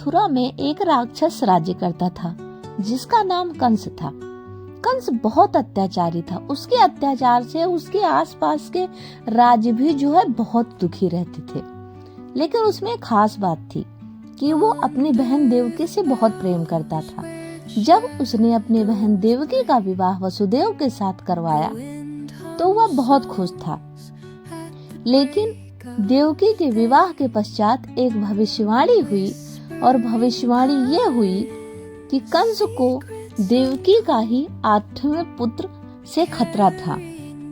मथुरा में एक राक्षस राज्य करता था जिसका नाम कंस था। कंस बहुत अत्याचारी था। उसके अत्याचार से उसके आसपास के राज्य भी जो है बहुत दुखी रहते थे। लेकिन उसमें एक खास बात थी कि वो अपनी बहन देवकी से बहुत प्रेम करता था। जब उसने अपनी बहन देवकी का विवाह वसुदेव के साथ करवाया तो वह बहुत खुश था। लेकिन देवकी के विवाह के पश्चात एक भविष्यवाणी हुई और भविष्यवाणी ये हुई कि कंस को देवकी का ही 8वें पुत्र से खतरा था।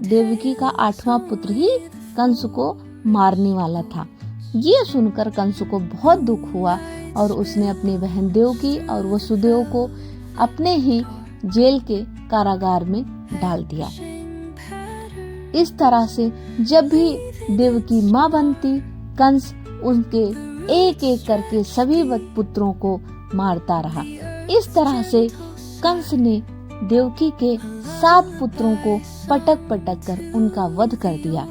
देवकी का 8वां पुत्र ही कंस को मारने वाला था। ये सुनकर कंस को बहुत दुख हुआ और उसने अपनी बहन देवकी और वसुदेव को अपने ही जेल के कारागार में डाल दिया। इस तरह से जब भी देवकी माँ बनती, कंस उनके एक एक करके सभी पुत्रों को मारता रहा। इस तरह से कंस ने देवकी के 7 पुत्रों को पटक पटक कर उनका वध कर दिया।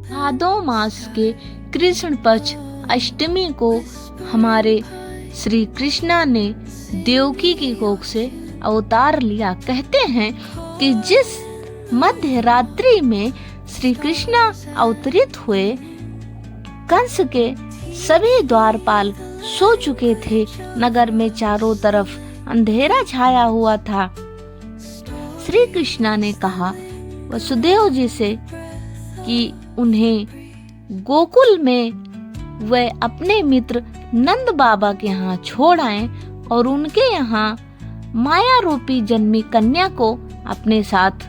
भादो मास के कृष्ण पक्ष अष्टमी को हमारे श्री कृष्णा ने देवकी की कोख से अवतार लिया। कहते हैं कि जिस मध्य रात्रि में श्री कृष्णा अवतरित हुए, कंस के सभी द्वारपाल सो चुके थे। नगर में चारों तरफ अंधेरा छाया हुआ था। श्री कृष्णा ने कहा वसुदेव जी से कि उन्हें गोकुल में वे अपने मित्र नंद बाबा के यहाँ छोड़ आएं और उनके यहाँ माया रूपी जन्मी कन्या को अपने साथ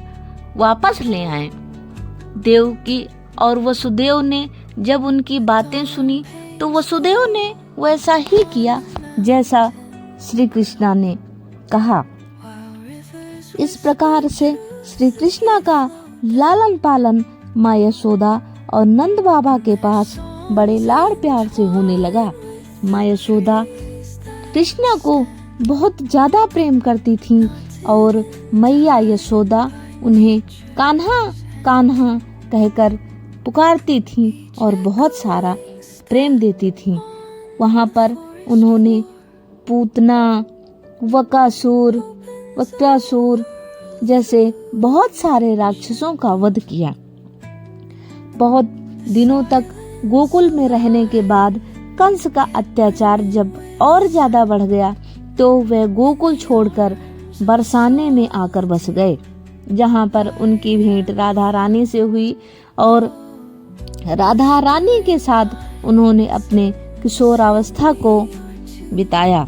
वापस ले आएं। देवकी और वसुदेव ने जब उनकी बातें सुनी तो वसुदेव ने वैसा ही किया जैसा श्री कृष्णा ने कहा। इस प्रकार से श्री कृष्णा का लालन पालन माँ यशोदा और नंद बाबा के पास बड़े लाड़ प्यार से होने लगा। माँ यशोदा कृष्णा को बहुत ज्यादा प्रेम करती थीं और मैया यशोदा उन्हें कान्हा कान्हा कहकर पुकारती थीं और बहुत सारा प्रेम देती थीं। वहाँ पर उन्होंने पूतना, वक्रासुर जैसे बहुत सारे राक्षसों का वध किया। बहुत दिनों तक गोकुल में रहने के बाद कंस का अत्याचार जब और ज्यादा बढ़ गया तो वे गोकुल छोड़कर बरसाने में आकर बस गए, जहाँ पर उनकी भेंट राधा रानी से हुई और राधा रानी के साथ उन्होंने अपने किशोरावस्था को बिताया।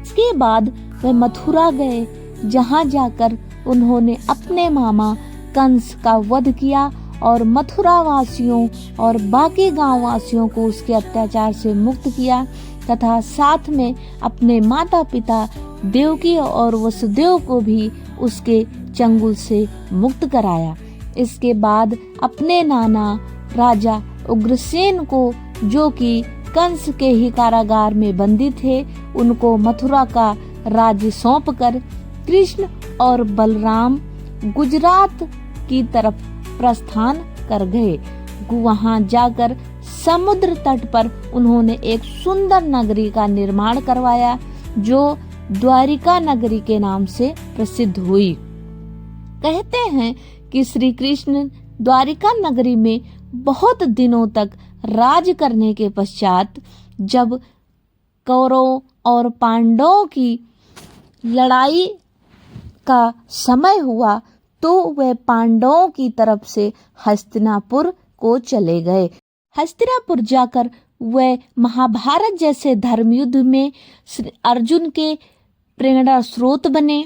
इसके बाद वे मथुरा गए, जहाँ जाकर उन्होंने अपने मामा कंस का वध किया और मथुरा वासियों और बाकी गांव वासियों को उसके अत्याचार से मुक्त किया तथा साथ में अपने माता पिता देवकी और वसुदेव को भी उसके चंगुल से मुक्त कराया। इसके बाद अपने नाना राजा उग्रसेन को, जो कि कंस के ही कारागार में बंदी थे, उनको मथुरा का राज्य सौंपकर कृष्ण और बलराम गुजरात की तरफ प्रस्थान कर गए। वहां जाकर समुद्र तट पर उन्होंने एक सुंदर नगरी का निर्माण करवाया जो द्वारिका नगरी के नाम से प्रसिद्ध हुई। कहते हैं कि श्री कृष्ण द्वारिका नगरी में बहुत दिनों तक राज करने के पश्चात जब कौरवों और पांडवों की लड़ाई का समय हुआ तो वे पांडवों की तरफ से हस्तिनापुर को चले गए। हस्तिनापुर जाकर वे महाभारत जैसे धर्मयुद्ध में अर्जुन के प्रेरणा स्रोत बने।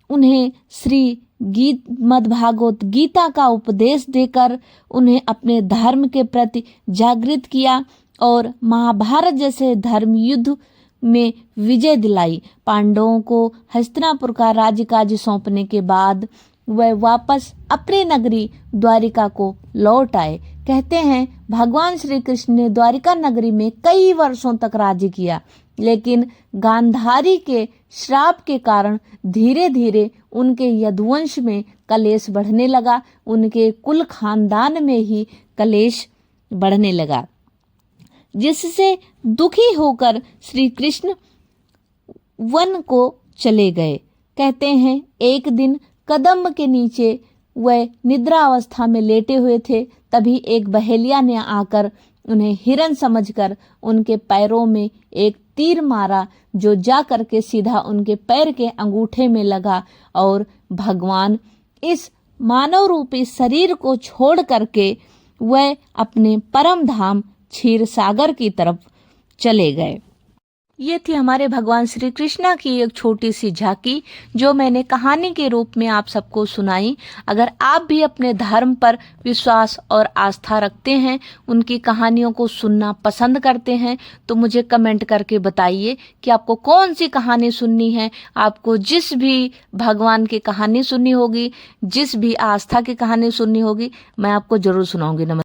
उन्हें श्री मद्भागवत गीता का उपदेश देकर उन्हें अपने धर्म के प्रति जागृत किया और महाभारत जैसे धर्मयुद्ध में विजय दिलाई। पांडवों को हस्तिनापुर का राज्यकाज सौंपने के बाद वह वापस अपनी नगरी द्वारिका को लौट आए। कहते हैं भगवान श्री कृष्ण ने द्वारिका नगरी में कई वर्षों तक राज्य किया, लेकिन गांधारी के श्राप के कारण धीरे धीरे उनके यदुवंश में कलेश बढ़ने लगा। उनके कुल खानदान में ही कलेश बढ़ने लगा, जिससे दुखी होकर श्री कृष्ण वन को चले गए। कहते हैं एक दिन कदम के नीचे वह निद्रा अवस्था में लेटे हुए थे, तभी एक बहेलिया ने आकर उन्हें हिरन समझकर उनके पैरों में एक तीर मारा, जो जा करके सीधा उनके पैर के अंगूठे में लगा और भगवान इस मानव रूपी शरीर को छोड़ करके वह अपने परम धाम क्षीर सागर की तरफ चले गए। ये थी हमारे भगवान श्री कृष्णा की एक छोटी सी झांकी जो मैंने कहानी के रूप में आप सबको सुनाई। अगर आप भी अपने धर्म पर विश्वास और आस्था रखते हैं, उनकी कहानियों को सुनना पसंद करते हैं, तो मुझे कमेंट करके बताइए कि आपको कौन सी कहानी सुननी है। आपको जिस भी भगवान की कहानी सुननी होगी, जिस भी आस्था की कहानी सुननी होगी, मैं आपको जरूर सुनाऊंगी। नमस्कार।